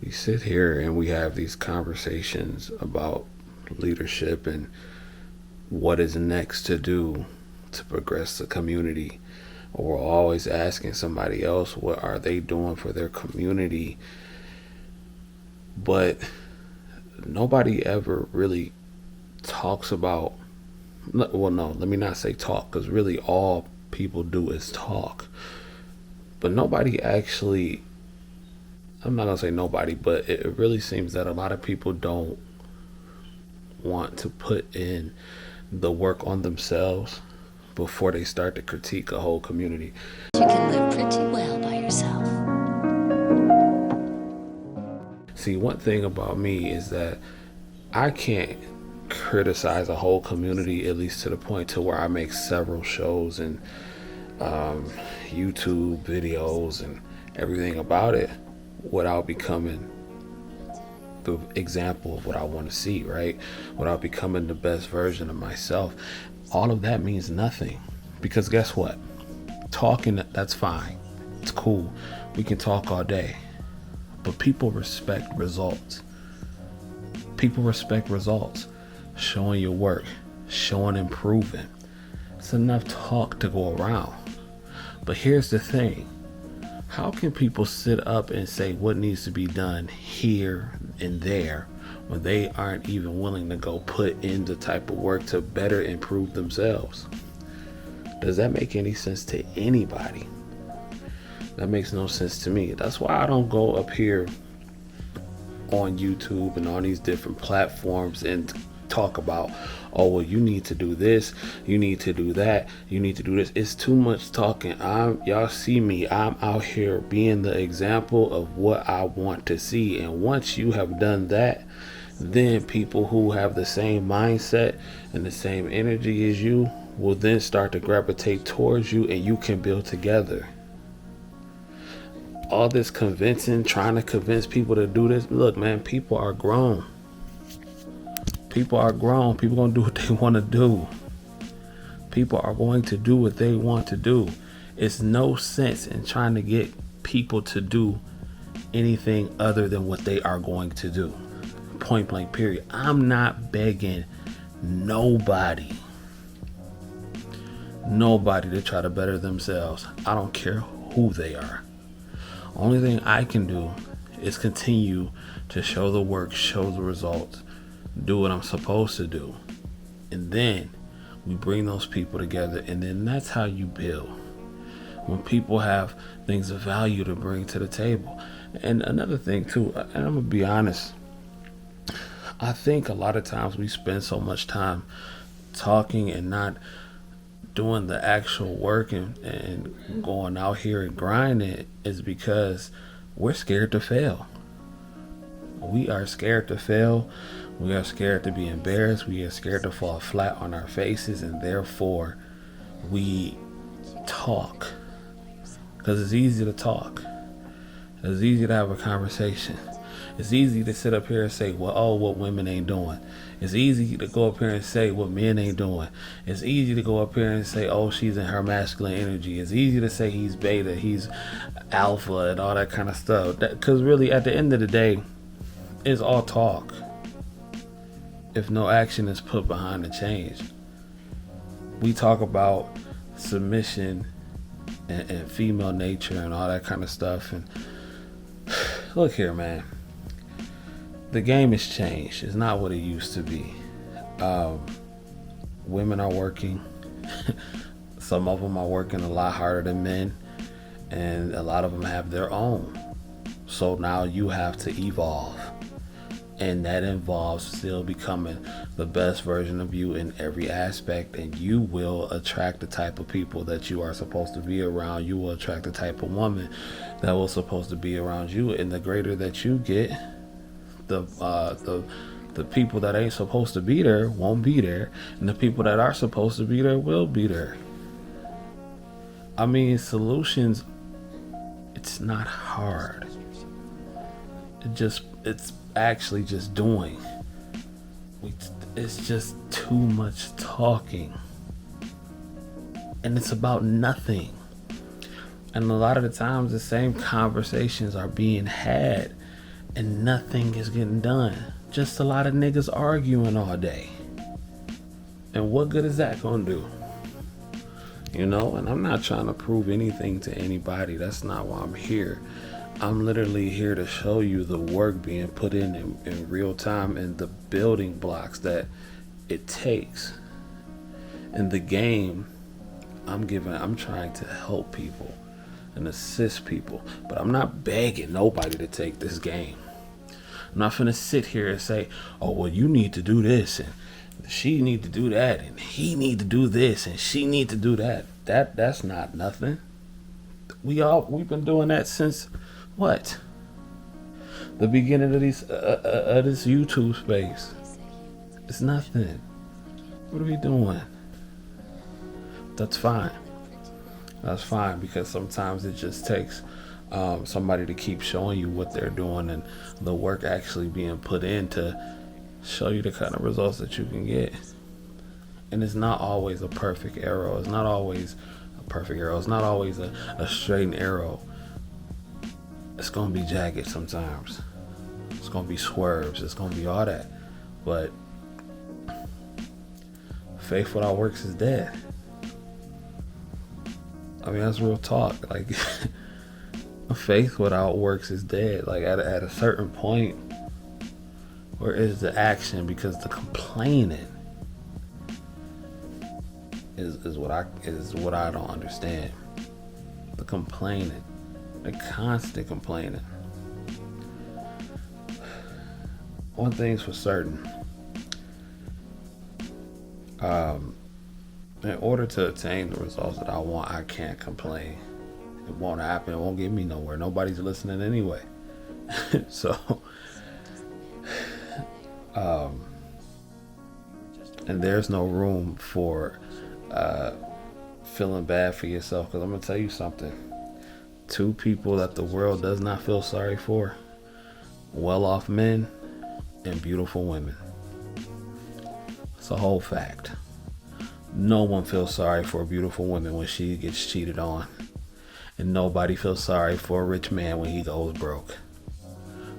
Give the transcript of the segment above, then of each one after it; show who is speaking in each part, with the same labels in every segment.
Speaker 1: We sit here and we have these conversations about leadership and what is next to do to progress the community. Or we're always asking somebody else what are they doing for their community. But nobody ever really talks about, well, no, let me not say talk, because really all people do is talk. But nobody actually, I'm not going to say nobody, but it really seems that a lot of people don't want to put in the work on themselves before they start to critique a whole community.
Speaker 2: You can live pretty well by yourself.
Speaker 1: See, one thing about me is that I can't criticize a whole community, at least to the point to where I make several shows and YouTube videos and everything about it without becoming the example of what I want to see, right? Without becoming the best version of myself. All of that means nothing, because guess what? Talking, that's fine. It's cool. We can talk all day. But people respect results. People respect results. Showing your work, showing improvement. It's enough talk to go around. But here's the thing. How can people sit up and say what needs to be done here and there when they aren't even willing to go put in the type of work to better improve themselves? Does that make any sense to anybody? That makes no sense to me. That's why I don't go up here on YouTube and on these different platforms and talk about, oh, well, you need to do this, you need to do that, you need to do this. It's too much talking. Y'all see me, I'm out here being the example of what I want to see. And once you have done that, then people who have the same mindset and the same energy as you will then start to gravitate towards you, and you can build together. All this convincing, trying to convince people to do this, look, man, people are grown. People are grown. People are going to do what they want to do. People are going to do what they want to do. It's no sense in trying to get people to do anything other than what they are going to do. Point blank, period. I'm not begging nobody to try to better themselves. I don't care who they are. Only thing I can do is continue to show the work, show the results, do what I'm supposed to do. And then we bring those people together, and then that's how you build. When people have things of value to bring to the table. And another thing too, and I'm gonna be honest, I think a lot of times we spend so much time talking and not doing the actual work and going out here and grinding is because we're scared to fail. We are scared to fail. We are scared to be embarrassed. We are scared to fall flat on our faces, and therefore we talk. Because it's easy to talk. It's easy to have a conversation. It's easy to sit up here and say, well, oh, what women ain't doing. It's easy to go up here and say what men ain't doing. It's easy to go up here and say, oh, she's in her masculine energy. It's easy to say he's beta, he's alpha, and all that kind of stuff. Because really, at the end of the day, it's all talk if no action is put behind the change. We talk about submission and female nature and all that kind of stuff. And look here, man. The game has changed. It's not what it used to be. Women are working. Some of them are working a lot harder than men, and a lot of them have their own. So now you have to evolve, and that involves still becoming the best version of you in every aspect, and you will attract the type of people that you are supposed to be around. You will attract the type of woman that will supposed to be around you, and the greater that you get, the people that ain't supposed to be there won't be there, and the people that are supposed to be there will be there. I mean, solutions, it's not hard. It's actually just doing. It's just too much talking, and it's about nothing. And a lot of the times the same conversations are being had, and nothing is getting done. Just a lot of niggas arguing all day. And what good is that gonna do? You know, and I'm not trying to prove anything to anybody. That's not why I'm here. I'm literally here to show you the work being put in real time and the building blocks that it takes. In the game, I'm trying to help people and assist people, but I'm not begging nobody to take this game. I'm not finna sit here and say, oh, well, you need to do this and she need to do that and he need to do this and she need to do that. That's not nothing. We've been doing that since what? The beginning of this YouTube space. It's nothing. What are we doing? That's fine. That's fine, because sometimes it just takes somebody to keep showing you what they're doing and the work actually being put in to show you the kind of results that you can get. And it's not always a perfect arrow. It's not always a perfect arrow. It's not always a straight arrow. It's going to be jagged sometimes. It's going to be swerves. It's going to be all that. But faith without works is dead. I mean, that's real talk. Like, faith without works is dead. Like, at a certain point, where is the action? Because the complaining is what I don't understand. The complaining, the constant complaining. One thing's for certain. In order to attain the results that I want, I can't complain. It won't happen. It won't get me nowhere. Nobody's listening anyway. So, and there's no room for feeling bad for yourself. Because I'm going to tell you something. Two people that the world does not feel sorry for: well-off men and beautiful women. It's a whole fact. No one feels sorry for a beautiful woman when she gets cheated on. And nobody feels sorry for a rich man when he goes broke.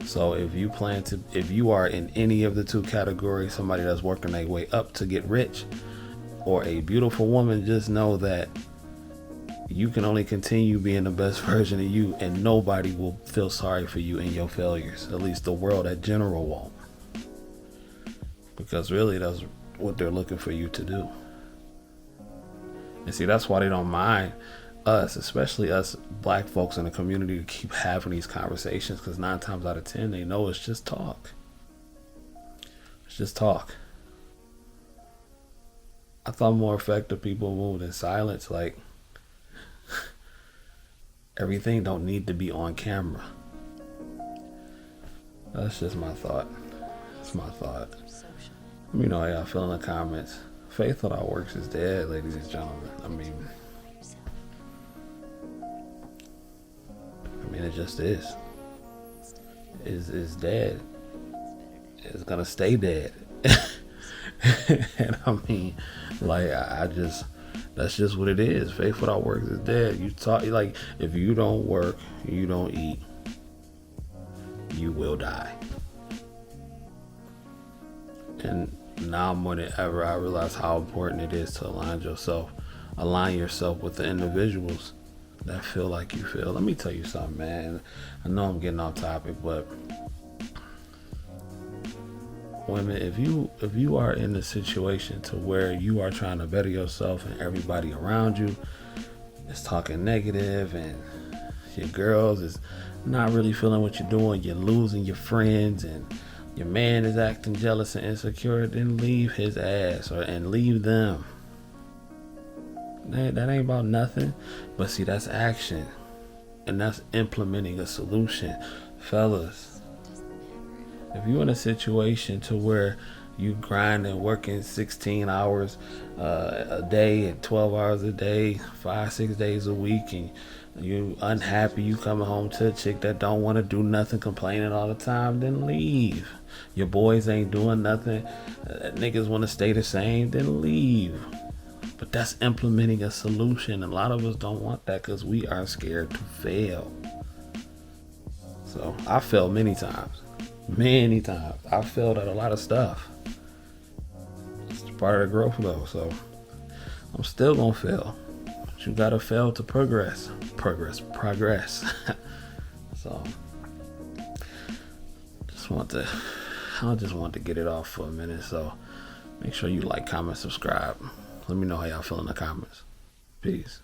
Speaker 1: So if you are in any of the two categories, somebody that's working their way up to get rich, or a beautiful woman, just know that you can only continue being the best version of you, and nobody will feel sorry for you in your failures. At least the world in general won't. Because really, that's what they're looking for you to do. And see, that's why they don't mind us, especially us black folks in the community, to keep having these conversations, because 9 times out of 10 they know it's just talk. It's just talk. I thought more effective people moved in silence. Like, everything don't need to be on camera. That's just my thought. That's my thought. Let me know how y'all feel in the comments. Faith without works is dead, ladies and gentlemen. I mean, it just is. It's dead. It's gonna stay dead. And I mean, like, that's just what it is. Faith without works is dead. You talk like, if you don't work, you don't eat, you will die. And now more than ever, I realize how important it is to align yourself with the individuals that feel like you feel. Let me tell you something, man. I know I'm getting off topic, but women, if you are in a situation to where you are trying to better yourself and everybody around you is talking negative, and your girls is not really feeling what you're doing, you're losing your friends, and your man is acting jealous and insecure, then leave his ass and leave them. That ain't about nothing. But see, that's action. And that's implementing a solution. Fellas, if you're in a situation to where you grind and working 16 hours a day and 12 hours a day, 5-6 days a week, and you unhappy, you coming home to a chick that don't want to do nothing, complaining all the time, then leave. Your boys ain't doing nothing, niggas want to stay the same, then leave. But that's implementing a solution. A lot of us don't want that because we are scared to fail. So I failed many times. Many times. I failed at a lot of stuff. It's part of the growth though. So I'm still gonna fail. But you gotta fail to progress. Progress. So I just want to get it off for a minute. So make sure you like, comment, subscribe. Let me know how y'all feel in the comments. Peace.